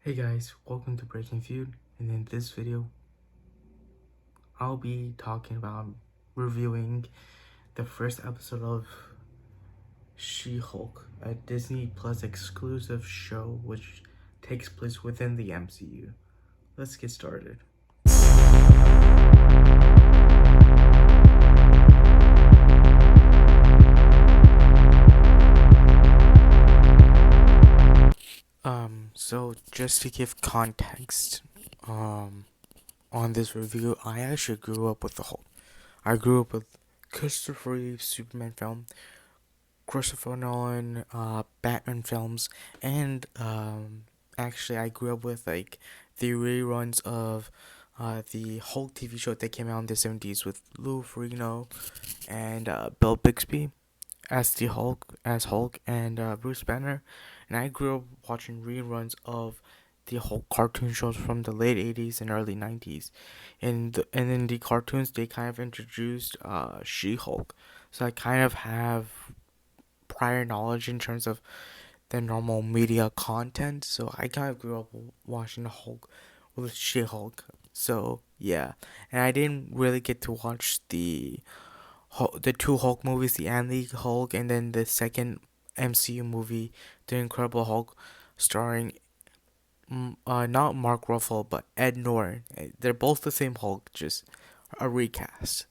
Hey guys, welcome to Breaking Feud, and in this video, I'll be talking about reviewing the first episode of She-Hulk, a Disney Plus exclusive show which takes place within the MCU. Let's get started. So just to give context, on this review, I actually grew up with the Hulk. I grew up with Christopher Reeve Superman film, Christopher Nolan Batman films, and actually I grew up with like the reruns of the Hulk TV show that came out in the 70s with Lou Ferrigno and Bill Bixby as the Hulk and Bruce Banner, and I grew up watching reruns of the Hulk cartoon shows from the late 80s and early 90s. And in the cartoons they kind of introduced She-Hulk. So I kind of have prior knowledge in terms of the normal media content. So I kind of grew up watching the Hulk with She-Hulk. So yeah, and I didn't really get to watch the two Hulk movies, the Ang Lee Hulk, and then the second MCU movie, The Incredible Hulk, starring not Mark Ruffalo but Ed Norton. They're both the same Hulk, just a recast.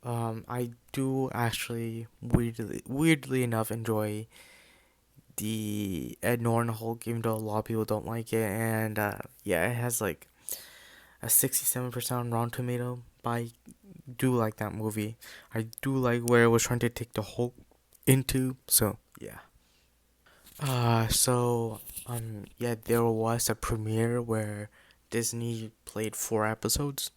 I do actually weirdly enough enjoy the Ed Norton Hulk, even though a lot of people don't like it. And yeah, it has like a 67% on Rotten Tomato. But I do like that movie. I do like where it was trying to take the Hulk into. So yeah. Yeah, there was a premiere where Disney played 4 episodes.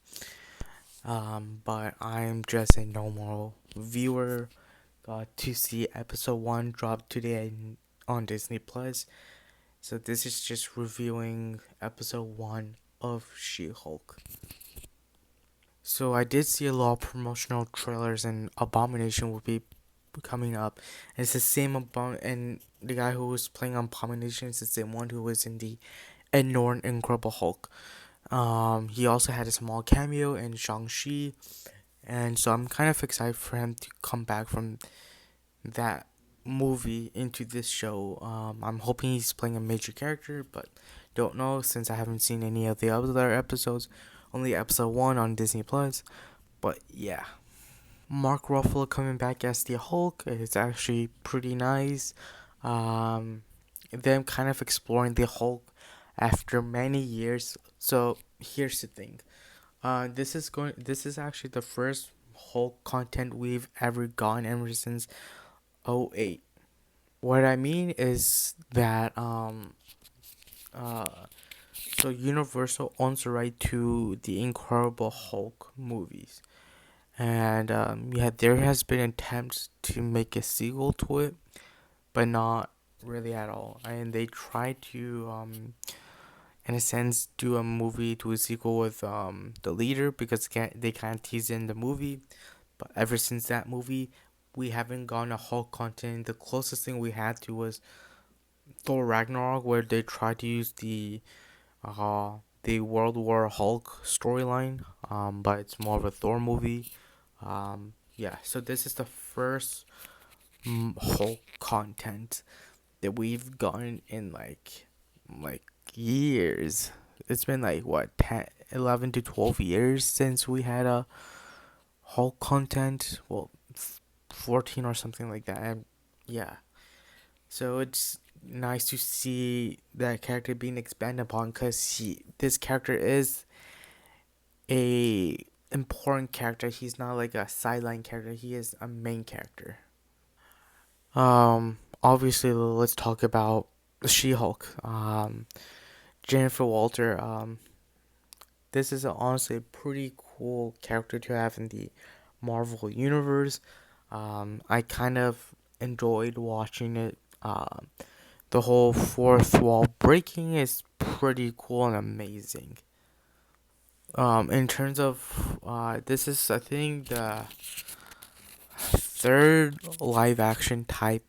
But I'm just a normal viewer. Got to see episode 1 drop today on Disney Plus. So this is just reviewing episode 1 of She-Hulk. So I did see a lot of promotional trailers, and Abomination will be coming up. And it's the same and the guy who was playing Abomination is the same one who was in the Ed Norton Incredible Hulk. He also had a small cameo in Shang-Chi, and so I'm kind of excited for him to come back from that movie into this show. I'm hoping he's playing a major character, but don't know since I haven't seen any of the other episodes. Only episode 1 on Disney Plus. But yeah. Mark Ruffalo coming back as the Hulk is actually pretty nice. Them kind of exploring the Hulk after many years. So here's the thing. This is actually the first Hulk content we've ever gotten ever since '08. What I mean is that uh so Universal owns the right to the Incredible Hulk movies. And yeah, there has been attempts to make a sequel to it, but not really at all. And they tried to in a sense do a movie to a sequel with the leader, because they can't tease in the movie. But ever since that movie, we haven't gotten a Hulk content. The closest thing we had to was Thor Ragnarok, where they tried to use the World War Hulk storyline, but it's more of a Thor movie. Yeah, so this is the first Hulk content that we've gotten in like years. It's been like what 10, 11 to 12 years since we had a Hulk content. Well, 14 or something like that. And yeah, so it's nice to see that character being expanded upon, because this character is a important character. He's not like a sideline character. He is a main character. Obviously, let's talk about She-Hulk. Jennifer Walter. This is honestly a pretty cool character to have in the Marvel universe. I kind of enjoyed watching it. The whole fourth wall breaking is pretty cool and amazing. In terms of this is I think the third live action type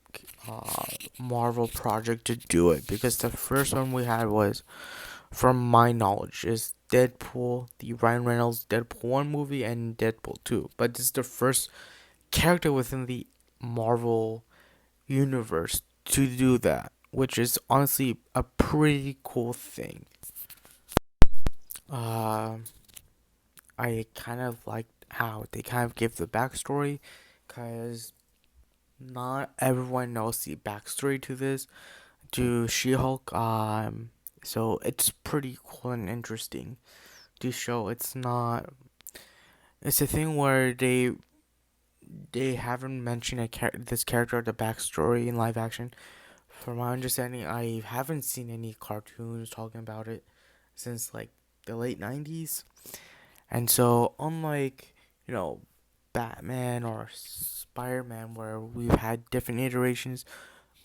uh, Marvel project to do it, because the first one we had was, from my knowledge, is Deadpool, the Ryan Reynolds Deadpool 1 movie and Deadpool 2. But this is the first character within the Marvel universe to do that, which is honestly a pretty cool thing. Uh, I kind of liked how they kind of give the backstory, because not everyone knows the backstory to this, to She-Hulk. So it's pretty cool and interesting to show. It's not. It's a thing where they haven't mentioned this character, the backstory in live action. From my understanding, I haven't seen any cartoons talking about it since like the late 90s. And so, unlike, you know, Batman or Spider Man, where we've had different iterations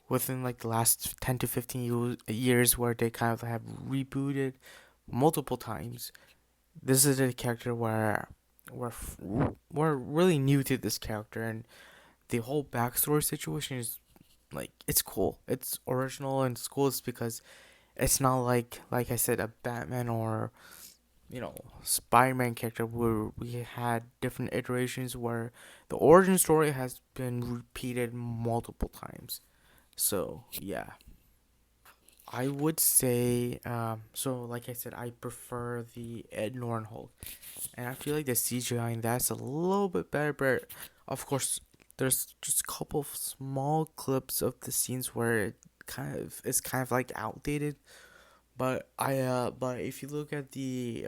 within like the last 10 to 15 years, where they kind of have rebooted multiple times, this is a character where we're, we're really new to this character, and the whole backstory situation is like, it's cool. It's original and it's cool. It's because it's not like I said, a Batman or, Spider-Man character where we had different iterations where the origin story has been repeated multiple times. So yeah, I would say, so like I said, I prefer the Ed Norton Hulk, and I feel like the CGI in that's a little bit better. But of course, there's just a couple of small clips of the scenes where it kind of like outdated. But if you look at the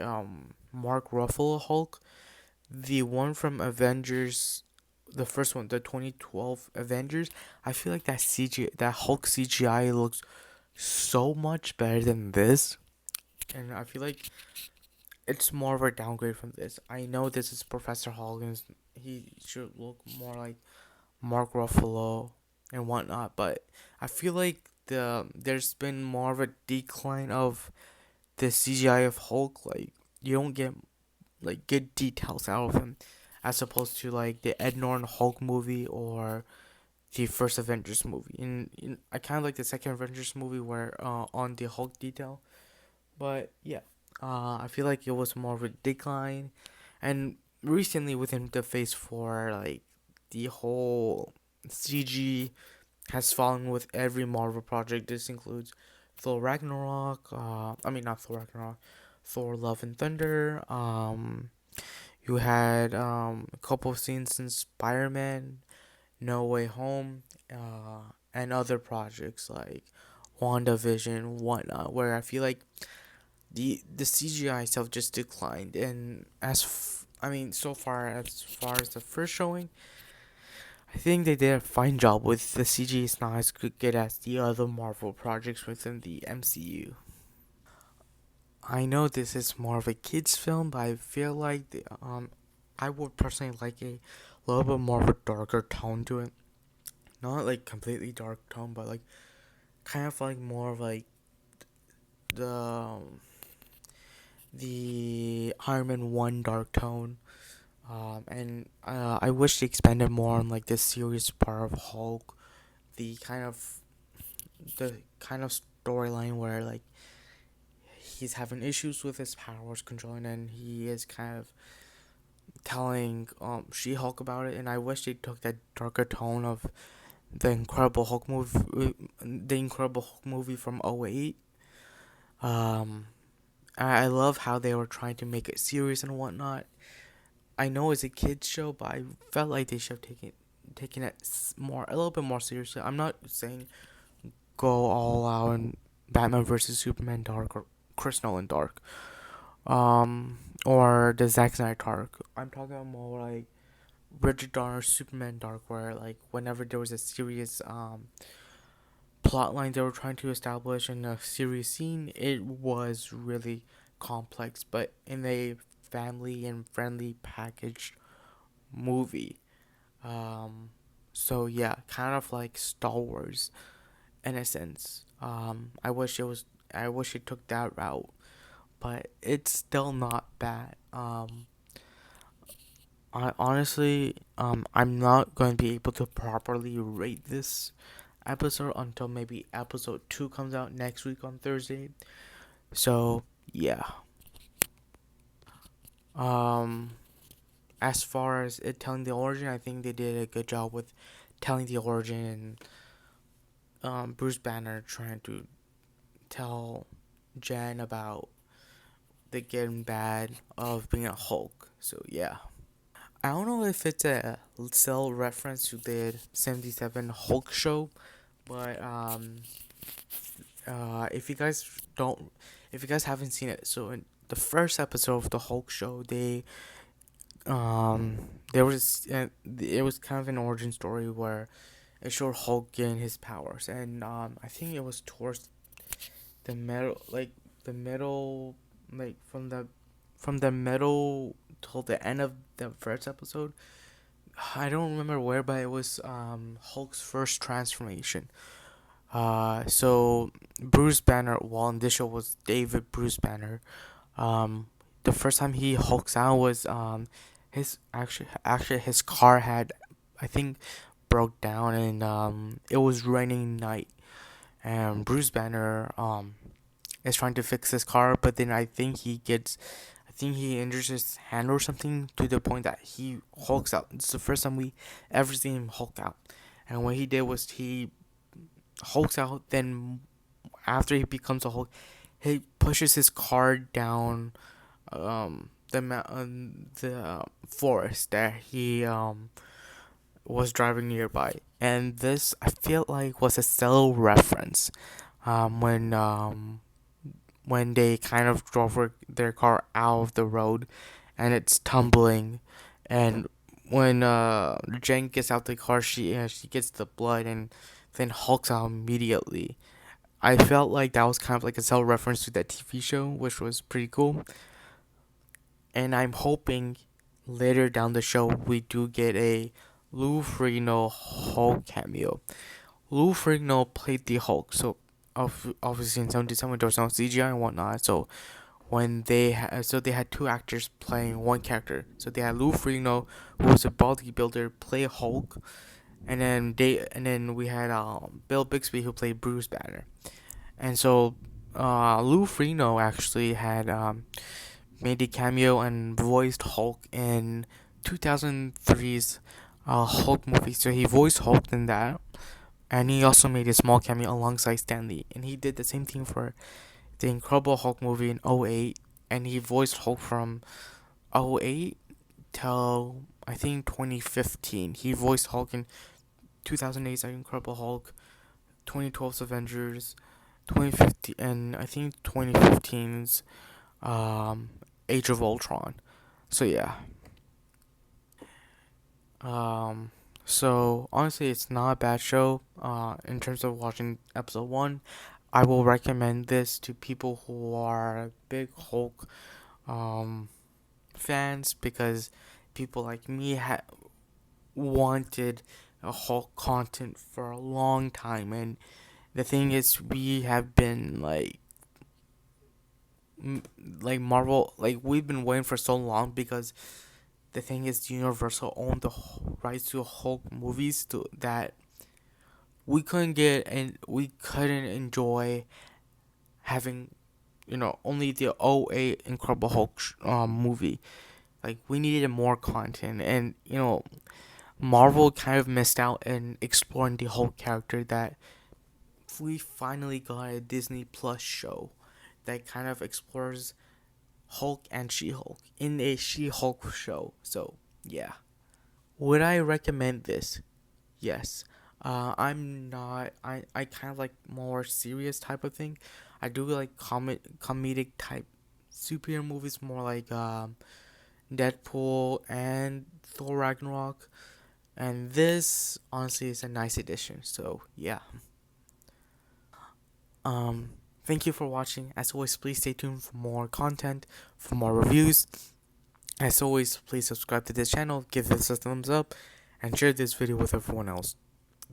Mark Ruffalo Hulk, the one from Avengers, the first one, the 2012 Avengers, I feel like that Hulk CGI looks so much better than this, and I feel like it's more of a downgrade from this. I know this is Professor Hulk, and he should look more like Mark Ruffalo and whatnot, but I feel like there's been more of a decline of the CGI of Hulk. Like, you don't get like good details out of him, as opposed to like the Ed Norton Hulk movie or the first Avengers movie. And I kind of like the second Avengers movie where on the Hulk detail, but yeah, I feel like it was more of a decline, and recently within the Phase Four, like the whole CG has fallen with every Marvel project. This includes Thor Ragnarok. I mean, not Thor Ragnarok. Thor: Love and Thunder. You had a couple of scenes in Spider Man, No Way Home, and other projects like WandaVision, whatnot, where I feel like the CGI itself just declined. And I mean, so far as the first showing, I think they did a fine job with the CG. It's not as good as the other Marvel projects within the MCU. I know this is more of a kids film, but I feel like I would personally like a little bit more of a darker tone to it. Not like completely dark tone, but like kind of like more of like the the Iron Man 1 dark tone. And I wish they expanded more on like this serious part of Hulk, the kind of the kind of storyline where like he's having issues with his powers controlling, and he is kind of telling She Hulk about it. And I wish they took that darker tone of the Incredible Hulk movie from '08. Um, I love how they were trying to make it serious and whatnot. I know it's a kids show, but I felt like they should have taken it a little bit more seriously. I'm not saying go all out in Batman versus Superman Dark or Chris Nolan Dark, or the Zack Snyder Dark. I'm talking about more like Richard Donner's Superman Dark, where like whenever there was a serious plot line they were trying to establish in a serious scene, it was really complex, but in a family and friendly packaged movie. Um, so yeah, kind of like Star Wars in a sense. I wish it took that route, but it's still not bad. I honestly, I'm not going to be able to properly rate this episode until maybe episode 2 comes out next week on Thursday. So, yeah. Um, as far as it telling the origin, I think they did a good job with telling the origin and Bruce Banner trying to tell Jen about the getting bad of being a Hulk. So, yeah. I don't know if it's a still reference to the 77 Hulk show, but if you guys don't, if you guys haven't seen it, so in the first episode of the Hulk show, there was it was kind of an origin story where it showed Hulk gain his powers, and I think it was towards the middle, like the middle, like from the middle till the end of the first episode. I don't remember where, but it was Hulk's first transformation. So Bruce Banner, well, in this show was David Bruce Banner. Um, the first time he hulks out was his actually his car had, I think, broke down, and it was raining night, and Bruce Banner is trying to fix his car, but then I think he injures his hand or something to the point that he hulks out. It's the first time we ever seen him hulk out, and what he did was he hulks out. Then after he becomes a Hulk, he pushes his car down the forest that he was driving nearby, and this I feel like was a subtle reference um, when um, when they kind of drove their car out of the road, and it's tumbling, and when Jen gets out the car, she gets the blood and then hulks out immediately. I felt like that was kind of like a subtle reference to that TV show, which was pretty cool. And I'm hoping later down the show we do get a Lou Ferrigno Hulk cameo. Lou Ferrigno played the Hulk, so obviously in 77 there was no CGI and whatnot. So so they had two actors playing one character. So they had Lou Ferrigno, who was a bodybuilder, play Hulk, and then we had Bill Bixby, who played Bruce Banner. And so Lou Ferrigno actually had made a cameo and voiced Hulk in 2003's Hulk movie. So he voiced Hulk in that, and he also made a small cameo alongside Stan Lee. And he did the same thing for the Incredible Hulk movie in '08, and he voiced Hulk from '08 till I think 2015. He voiced Hulk in 2008's Incredible Hulk, 2012's Avengers, 2015, and I think 2015's um, Age of Ultron. So yeah. Um, so honestly, it's not a bad show. In terms of watching episode one, I will recommend this to people who are big Hulk um fans, because people like me wanted a Hulk content for a long time, and the thing is, we have been like Marvel, like we've been waiting for so long, because the thing is, Universal owned the rights to Hulk movies to that we couldn't get, and we couldn't enjoy having, only the '08 Incredible Hulk movie. Like we needed more content, and Marvel kind of missed out in exploring the Hulk character, that we finally got a Disney Plus show that kind of explores Hulk and She-Hulk in a She-Hulk show. So, yeah. Would I recommend this? Yes. I'm not. I kind of like more serious type of thing. I do like comedic type superhero movies, more like Deadpool and Thor Ragnarok. And this honestly is a nice addition. So yeah. Um, Thank you for watching. As always, please stay tuned for more content, for more reviews. As always, please subscribe to this channel, give this a thumbs up, and share this video with everyone else.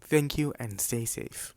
Thank you and stay safe.